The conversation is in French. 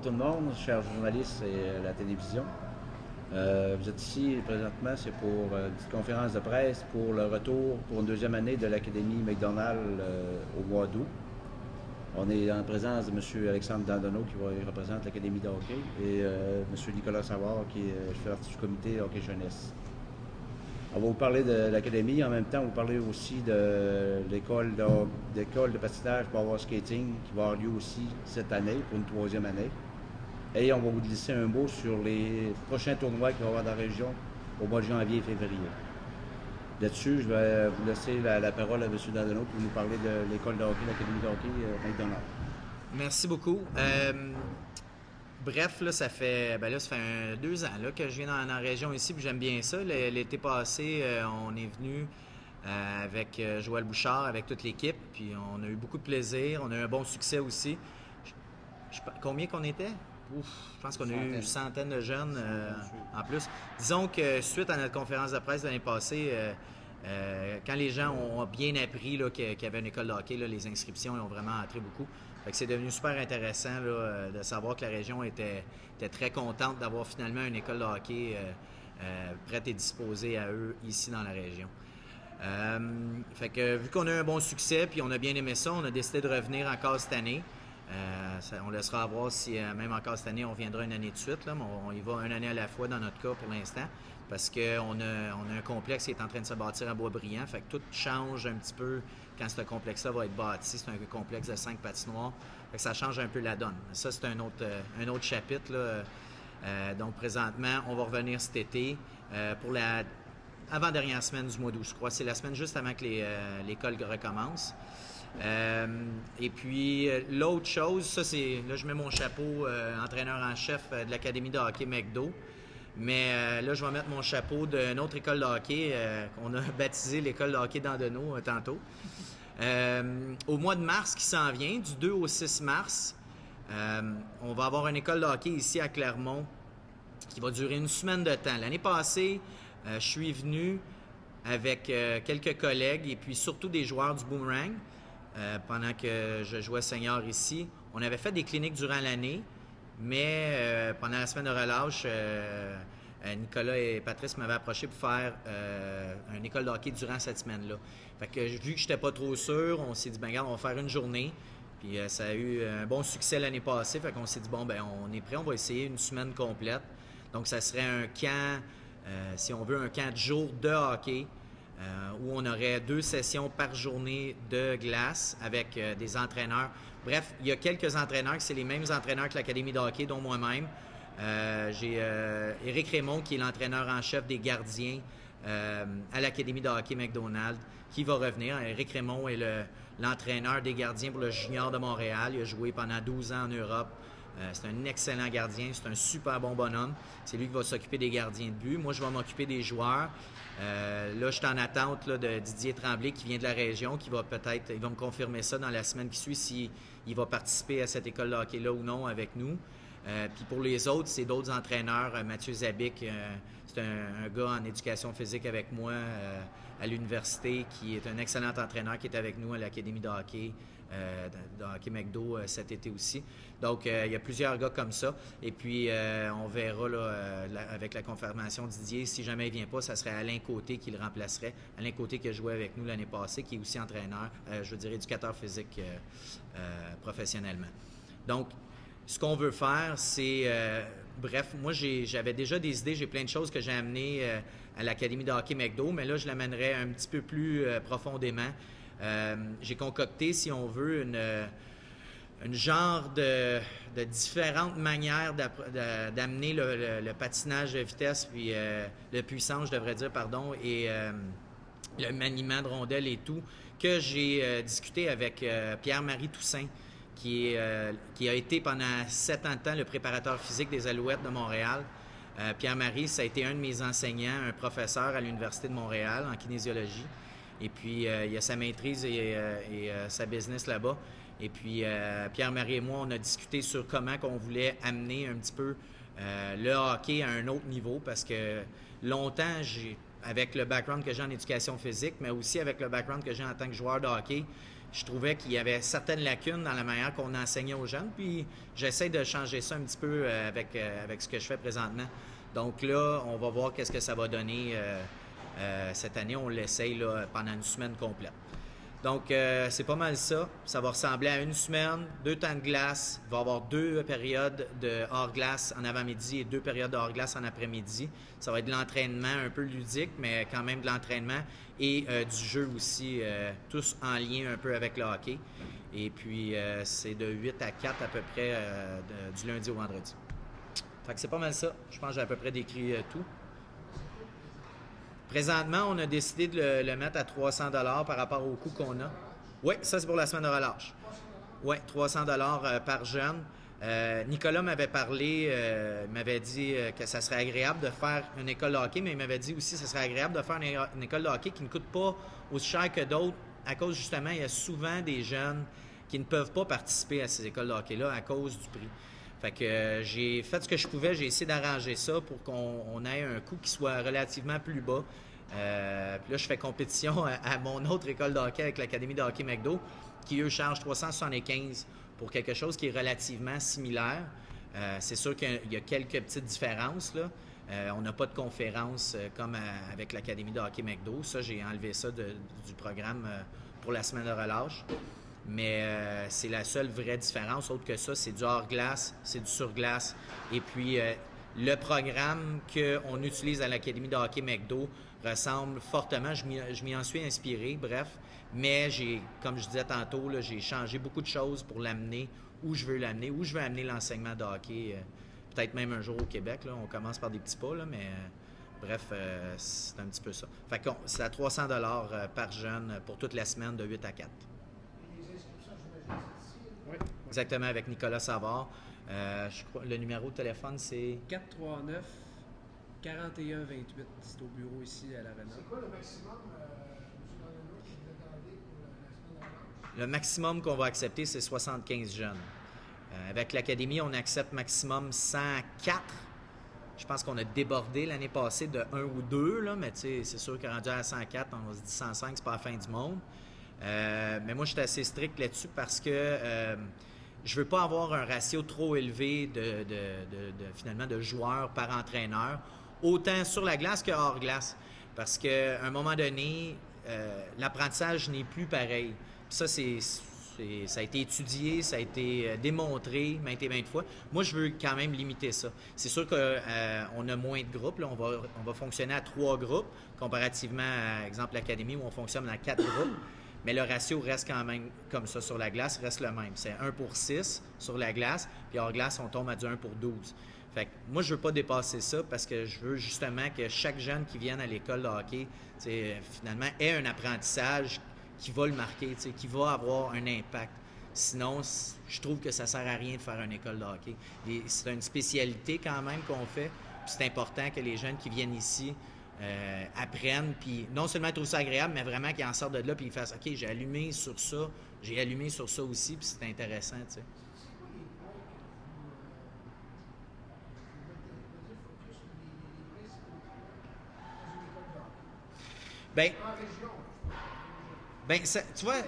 tout le monde, chers journalistes et la télévision. Vous êtes ici présentement, c'est pour une petite conférence de presse pour le retour pour une deuxième année de l'Académie McDonald au mois d'août. On est en présence de M. Alexandre Dandonneau qui représente l'Académie de hockey et M. Nicolas Savard qui fait partie du comité hockey jeunesse. On va vous parler de l'Académie, en même temps, on va vous parler aussi de l'école de patinage power skating qui va avoir lieu aussi cette année, pour une troisième année. Et on va vous glisser un mot sur les prochains tournois qu'il va y avoir dans la région au mois de janvier et février. Là-dessus, je vais vous laisser la parole à M. Dandonneau pour nous parler de l'école de hockey, l'Académie de hockey McDonald. Merci beaucoup. Bref, là, ça fait 2 ans là, que je viens dans la région ici, puis j'aime bien ça. L'été passé, on est venu avec Joël Bouchard, avec toute l'équipe, puis on a eu beaucoup de plaisir. On a eu un bon succès aussi. Combien qu'on était? Ouf, je pense qu'on a eu une centaine de jeunes en plus. Disons que suite à notre conférence de presse de l'année passée, quand les gens ont bien appris qu'il y avait une école de hockey, là, les inscriptions ont vraiment entré beaucoup. Fait que c'est devenu super intéressant là, de savoir que la région était très contente d'avoir finalement une école de hockey prête et disposée à eux ici dans la région. Fait que vu qu'on a eu un bon succès puis on a bien aimé ça, on a décidé de revenir encore cette année. On laissera voir si même encore cette année on viendra une année de suite, là, mais on y va une année à la fois dans notre cas pour l'instant parce qu'on a un complexe qui est en train de se bâtir à Boisbriand, fait que tout change un petit peu quand ce complexe-là va être bâti. C'est un complexe de 5 patinoires, fait que ça change un peu la donne. Ça, c'est un autre chapitre, là. Donc présentement, on va revenir cet été pour la avant-dernière semaine du mois d'août, je crois. C'est la semaine juste avant que l'école recommence. Et puis l'autre chose, ça c'est, là je mets mon chapeau entraîneur en chef de l'Académie de hockey McDo, mais là je vais mettre mon chapeau d'une autre école de hockey qu'on a baptisé l'école de hockey Dandonneau tantôt. Au mois de mars qui s'en vient, du 2 au 6 mars, on va avoir une école de hockey ici à Clermont qui va durer une semaine de temps. L'année passée, je suis venu avec quelques collègues et puis surtout des joueurs du Boomerang. Pendant que je jouais senior ici. On avait fait des cliniques durant l'année, mais pendant la semaine de relâche, Nicolas et Patrice m'avaient approché pour faire une école de hockey durant cette semaine-là. Fait que vu que j'étais pas trop sûr, on s'est dit, regarde, on va faire une journée. Puis ça a eu un bon succès l'année passée. Fait qu'on s'est dit, on est prêt, on va essayer une semaine complète. Donc ça serait un camp, si on veut, un camp de jour de hockey. Où on aurait 2 sessions par journée de glace avec des entraîneurs. Bref, il y a quelques entraîneurs, c'est les mêmes entraîneurs que l'Académie de hockey, dont moi-même. J'ai Éric Raymond, qui est l'entraîneur en chef des gardiens à l'Académie de hockey McDonald, qui va revenir. Éric Raymond est l'entraîneur des gardiens pour le junior de Montréal. Il a joué pendant 12 ans en Europe. C'est un excellent gardien, c'est un super bon bonhomme. C'est lui qui va s'occuper des gardiens de but. Moi, je vais m'occuper des joueurs. Là, je suis en attente là, de Didier Tremblay qui vient de la région, il va me confirmer ça dans la semaine qui suit s'il va participer à cette école de hockey-là ou non avec nous. Puis pour les autres, c'est d'autres entraîneurs. Mathieu Zabic, c'est un gars en éducation physique avec moi à l'université qui est un excellent entraîneur qui est avec nous à l'Académie de hockey McDo cet été aussi. Donc, il y a plusieurs gars comme ça. Et puis, on verra là, avec la confirmation de Didier, si jamais il ne vient pas, ça serait Alain Côté qui le remplacerait. Alain Côté qui a joué avec nous l'année passée, qui est aussi entraîneur, éducateur physique professionnellement. Donc, ce qu'on veut faire, c'est... bref, moi, j'avais déjà des idées, j'ai plein de choses que j'ai amenées à l'Académie de hockey McDo, mais là, je l'amènerais un petit peu plus profondément. J'ai concocté, si on veut, une genre de différentes manières d'amener le patinage de vitesse, puis de puissance, je devrais dire, pardon, et le maniement de rondelles et tout, que j'ai discuté avec Pierre-Marie Toussaint, qui a été pendant 7 ans de temps le préparateur physique des Alouettes de Montréal. Pierre-Marie, ça a été un de mes enseignants, un professeur à l'Université de Montréal en kinésiologie. Et puis, il a sa maîtrise et sa business là-bas. Et puis, Pierre-Marie et moi, on a discuté sur comment qu'on voulait amener un petit peu le hockey à un autre niveau parce que longtemps, avec le background que j'ai en éducation physique, mais aussi avec le background que j'ai en tant que joueur de hockey, je trouvais qu'il y avait certaines lacunes dans la manière qu'on enseignait aux jeunes, puis j'essaie de changer ça un petit peu avec ce que je fais présentement. Donc là, on va voir qu'est-ce que ça va donner cette année. On l'essaye là, pendant une semaine complète. Donc, c'est pas mal ça. Ça va ressembler à une semaine, 2 temps de glace. Il va y avoir 2 périodes de hors-glace en avant-midi et 2 périodes de hors-glace en après-midi. Ça va être de l'entraînement un peu ludique, mais quand même de l'entraînement et du jeu aussi, tous en lien un peu avec le hockey. Et puis, c'est de 8 à 4 à peu près du lundi au vendredi. Fait que c'est pas mal ça. Je pense que j'ai à peu près décrit tout. Présentement, on a décidé de le mettre à 300 $ par rapport au coût qu'on a. Oui, ça c'est pour la semaine de relâche. Oui, 300 $ par jeune. Nicolas m'avait parlé, m'avait dit que ça serait agréable de faire une école de hockey, mais il m'avait dit aussi que ça serait agréable de faire une école de hockey qui ne coûte pas aussi cher que d'autres, à cause justement, il y a souvent des jeunes qui ne peuvent pas participer à ces écoles de hockey-là à cause du prix. Fait que j'ai fait ce que je pouvais, j'ai essayé d'arranger ça pour qu'on ait un coût qui soit relativement plus bas. Puis là, je fais compétition à mon autre école de hockey avec l'Académie de hockey McDo, qui eux chargent 375 pour quelque chose qui est relativement similaire. C'est sûr qu'il y a quelques petites différences, là. On n'a pas de conférence comme avec l'Académie de hockey McDo. Ça, j'ai enlevé ça du programme pour la semaine de relâche. Mais c'est la seule vraie différence. Autre que ça, c'est du hors-glace, c'est du sur-glace. Et puis, le programme qu'on utilise à l'Académie de hockey McDo ressemble fortement. Je m'y en suis inspiré, bref. Mais comme je disais tantôt, là, j'ai changé beaucoup de choses pour l'amener où je veux l'amener, où je veux amener l'enseignement de hockey. Peut-être même un jour au Québec. Là. On commence par des petits pas, là, mais bref, c'est un petit peu ça. Fait que c'est à 300 $ par jeune pour toute la semaine de 8 à 4. Oui. Exactement, avec Nicolas Savard. Je crois, le numéro de téléphone, c'est 439 4128. C'est au bureau ici à l'Arena. C'est quoi le maximum, M. Dorneau, que vous attendez pour la semaine de relâche? Le maximum qu'on va accepter, c'est 75 jeunes. Avec l'Académie, on accepte maximum 104. Je pense qu'on a débordé l'année passée de 1 ou 2, là, mais c'est sûr qu'à rendu à 104, on se dit 105, c'est pas la fin du monde. Mais moi, je suis assez strict là-dessus parce que je veux pas avoir un ratio trop élevé finalement de joueurs par entraîneur, autant sur la glace que hors glace. Parce qu'à un moment donné, l'apprentissage n'est plus pareil. Puis ça, ça a été étudié, ça a été démontré maintes et maintes fois. Moi, je veux quand même limiter ça. C'est sûr qu'on a moins de groupes. Là, on va fonctionner à 3 groupes, comparativement à, exemple, l'Académie où on fonctionne à 4 groupes. Mais le ratio reste quand même comme ça sur la glace, reste le même. C'est 1 pour 6 sur la glace, puis hors glace, on tombe à du 1 pour 12. Fait que moi, je veux pas dépasser ça parce que je veux justement que chaque jeune qui vienne à l'école de hockey, finalement, ait un apprentissage qui va le marquer, qui va avoir un impact. Sinon, je trouve que ça sert à rien de faire une école de hockey. C'est une spécialité quand même qu'on fait, puis c'est important que les jeunes qui viennent ici apprennent, puis non seulement trouvent ça agréable, mais vraiment qu'ils en sortent de là, puis ils fassent « OK, j'ai allumé sur ça aussi, puis c'est intéressant. » tu sais. Ben, ça, tu vois,